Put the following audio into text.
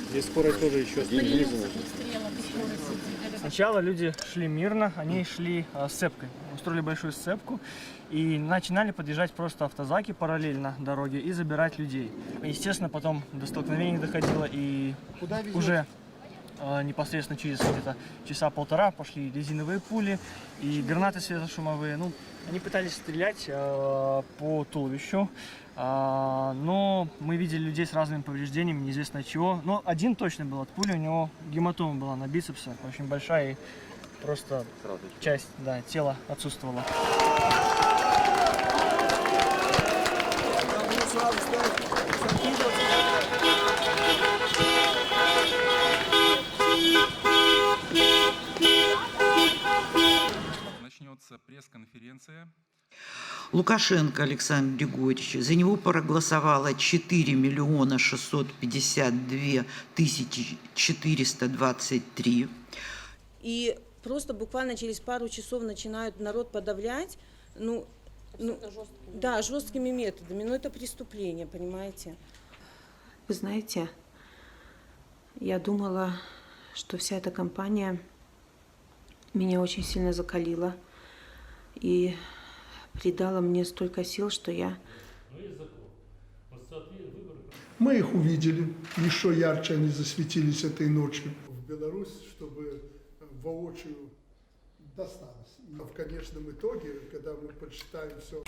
Здесь скорость тоже еще снижена. Сначала люди шли мирно, они шли сцепкой. Устроили большую сцепку и начинали подъезжать просто автозаки параллельно дороге и забирать людей. Естественно, потом до столкновений доходило и уже непосредственно через где-то часа полтора пошли резиновые пули и гранаты светошумовые. Ну, они пытались стрелять по туловищу, но мы видели людей с разными повреждениями, неизвестно от чего. Но один точно был от пули, у него гематома была на бицепсе, очень большая, и просто часть тела отсутствовала. Начнется пресс-конференция. Лукашенко Александр Григорьевич, за него проголосовало 4 миллиона 652 тысячи 423. И просто буквально через пару часов начинают народ подавлять, жесткими методами. Но это преступление, понимаете? Вы знаете, я думала, что вся эта кампания меня очень сильно закалила и придала мне столько сил, что я... Мы их увидели, еще ярче они засветились этой ночью. В Беларусь, чтобы воочию досталось. И в конечном итоге, когда мы подсчитаем все...